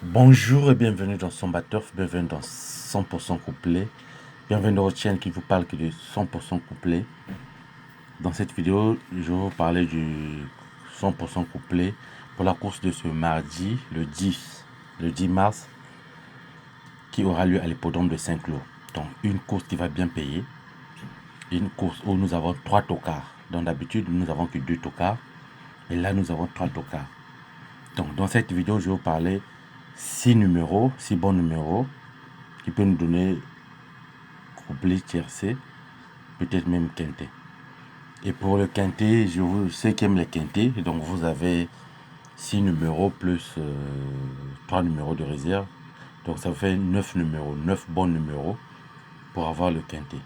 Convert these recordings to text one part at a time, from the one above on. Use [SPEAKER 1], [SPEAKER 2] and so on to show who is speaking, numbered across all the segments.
[SPEAKER 1] Bonjour et bienvenue dans Son Batteuf, bienvenue dans 100% couplé, bienvenue dans votre chaîne qui vous parle que de 100% couplé. Dans cette vidéo, je vais vous parler du 100% couplé pour la course de ce mardi, le 10 mars, qui aura lieu à l'hippodrome de Saint-Cloud. Donc une course qui va bien payer, une course où nous avons 3 tocards. Donc d'habitude, nous n'avons que 2 tocards, et là nous avons 3 tocards. Donc dans cette vidéo, je vais vous parler 6 numéros, 6 bons numéros, qui peuvent nous donner couplet tiercé, peut-être même quintet. Et pour le quintet, je sais qui aime les quintets, donc vous avez 6 numéros plus 3 numéros de réserve. Donc ça fait 9 numéros, 9 bons numéros pour avoir le quintet.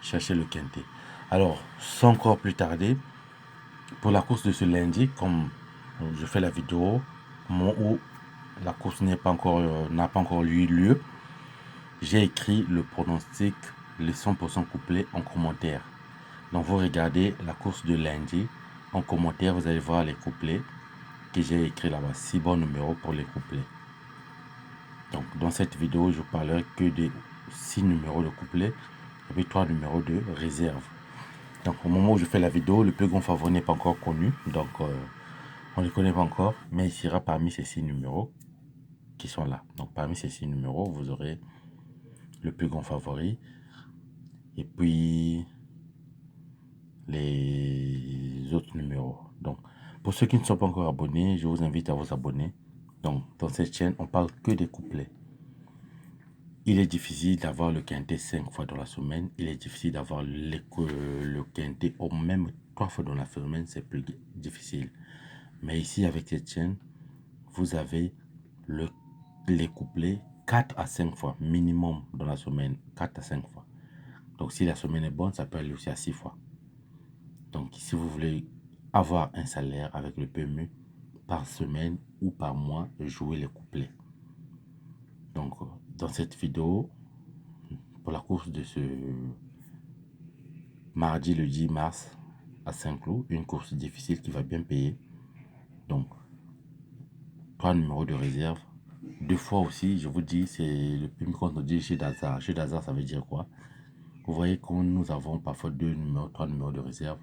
[SPEAKER 1] Cherchez le quintet. Alors, sans encore plus tarder, pour la course de ce lundi, comme je fais la vidéo, au moment où la course n'a pas encore eu lieu, j'ai écrit le pronostic, les 100% couplés en commentaire. Donc vous regardez la course de lundi, en commentaire vous allez voir les couplets que j'ai écrit là-bas, 6 bons numéros pour les couplets. Donc dans cette vidéo je parlerai que des 6 numéros de couplets et puis 3 numéros de réserve. Donc au moment où je fais la vidéo, le plus grand favori n'est pas encore connu, donc on ne le connaît pas encore, mais il sera parmi ces 6 numéros qui sont là. Donc parmi ces 6 numéros, vous aurez le plus grand favori et puis les autres numéros. Donc, pour ceux qui ne sont pas encore abonnés, je vous invite à vous abonner. Donc, dans cette chaîne, on parle que des couplets. Il est difficile d'avoir le quintet 5 fois dans la semaine. Il est difficile d'avoir le quintet au même 3 fois dans la semaine. C'est plus difficile. Mais ici, avec cette chaîne, vous avez les couplets 4 à 5 fois minimum dans la semaine. 4 à 5 fois. Donc, si la semaine est bonne, ça peut aller aussi à 6 fois. Donc, si vous voulez avoir un salaire avec le PMU par semaine ou par mois, jouez les couplets. Donc, dans cette vidéo, pour la course de ce mardi le 10 mars à Saint-Cloud, une course difficile qui va bien payer. Donc, 3 numéros de réserve. 2 fois aussi, je vous dis, c'est le PMU qu'on nous dit chez Dazar. Chez Dazar, ça veut dire quoi? Vous voyez que nous avons parfois 2 numéros, 3 numéros de réserve.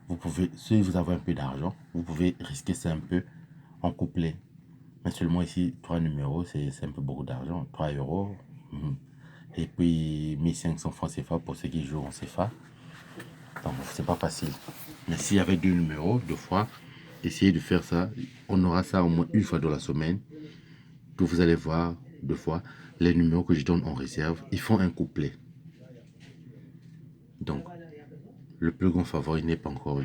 [SPEAKER 1] Vous pouvez, si vous avez un peu d'argent, vous pouvez risquer ça un peu en couplet. Mais seulement ici, 3 numéros, c'est un peu beaucoup d'argent. 3 euros. Et puis 1500 francs CFA pour ceux qui jouent en CFA. Donc, c'est pas facile. Mais s'il y avait 2 numéros, 2 fois, essayez de faire ça. On aura ça au moins une fois dans la semaine. Que vous allez voir 2 fois. Les numéros que je donne en réserve, ils font un couplet. Donc, le plus grand favori n'est pas encore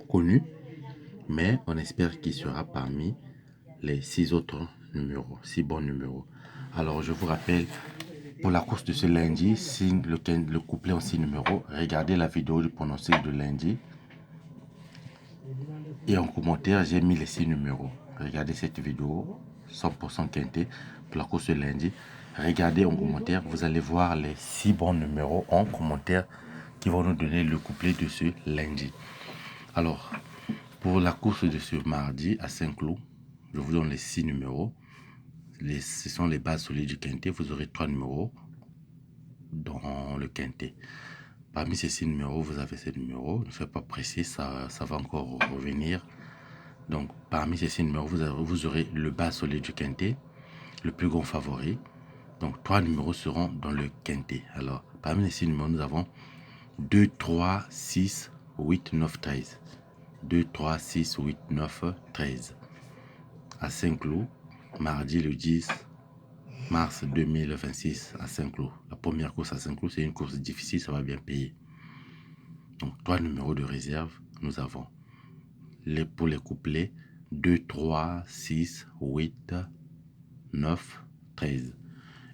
[SPEAKER 1] connu. Mais on espère qu'il sera parmi les 6 autres numéros, 6 bons numéros. Alors je vous rappelle, pour la course de ce lundi, le couplet en 6 numéros, regardez la vidéo du pronostic de lundi. Et en commentaire, j'ai mis les 6 numéros. Regardez cette vidéo, 100% quintet, pour la course de lundi. Regardez en commentaire, vous allez voir les 6 bons numéros en commentaire qui vont nous donner le couplet de ce lundi. Alors, pour la course de ce mardi à Saint-Cloud, je vous donne les 6 numéros. Ce sont les bases solides du quintet. Vous aurez 3 numéros dans le quintet. Parmi ces 6 numéros, vous avez ces numéros. Ne soyez pas pressé, ça va encore revenir. Donc, parmi ces 6 numéros, vous aurez le bas solide du quintet, le plus grand favori. Donc, 3 numéros seront dans le quintet. Alors, parmi les 6 numéros, nous avons 2, 3, 6, 8, 9, 13. 2, 3, 6, 8, 9, 13. À Saint-Cloud, mardi le 10 mars 2026 à Saint-Cloud. La première course à Saint-Cloud, c'est une course difficile, ça va bien payer. Donc, 3 numéros de réserve, nous avons pour les couplets 2, 3, 6, 8, 9, 13.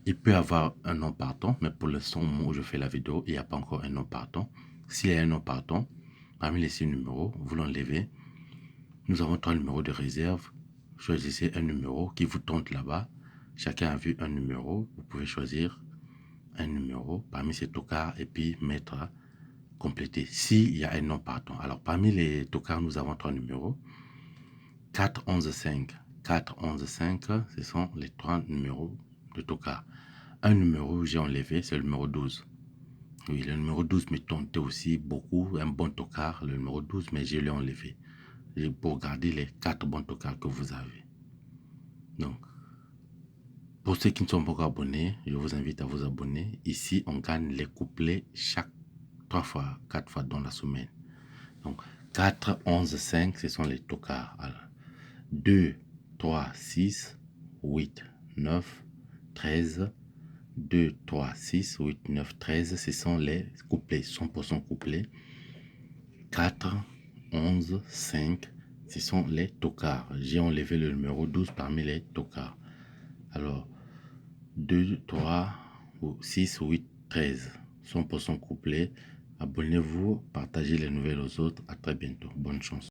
[SPEAKER 1] Il peut y avoir un nom partant, mais pour l'instant, au moment où je fais la vidéo, il n'y a pas encore un nom partant. S'il y a un nom partant, parmi les 6 numéros, vous l'enlevez. Nous avons 3 numéros de réserve. Choisissez un numéro qui vous tente là-bas. Chacun a vu un numéro. Vous pouvez choisir un numéro parmi ces tocards et puis mettre compléter s'il y a un nom partant. Alors parmi les tocards, nous avons 3 numéros. 4, 11, 5. 4, 11, 5, ce sont les 3 numéros de tocard. Un numéro j'ai enlevé, c'est le numéro 12. Oui, le numéro 12 me tentait aussi beaucoup, un bon tocard, le numéro 12, mais je l'ai enlevé. Pour garder les 4 bons tocards que vous avez. Donc, pour ceux qui ne sont pas encore abonnés, je vous invite à vous abonner. Ici, on gagne les couplets chaque 3 fois, 4 fois dans la semaine. Donc, 4, 11, 5, ce sont les tocards. Alors, 2, 3, 6, 8, 9, 13, 2, 3, 6, 8, 9, 13, ce sont les couplets, 100% couplets. 4, 11, 5, ce sont les tocards. J'ai enlevé le numéro 12 parmi les tocards. Alors, 2, 3, 6, 8, 13, 100% couplets. Abonnez-vous, partagez les nouvelles aux autres. À très bientôt. Bonne chance.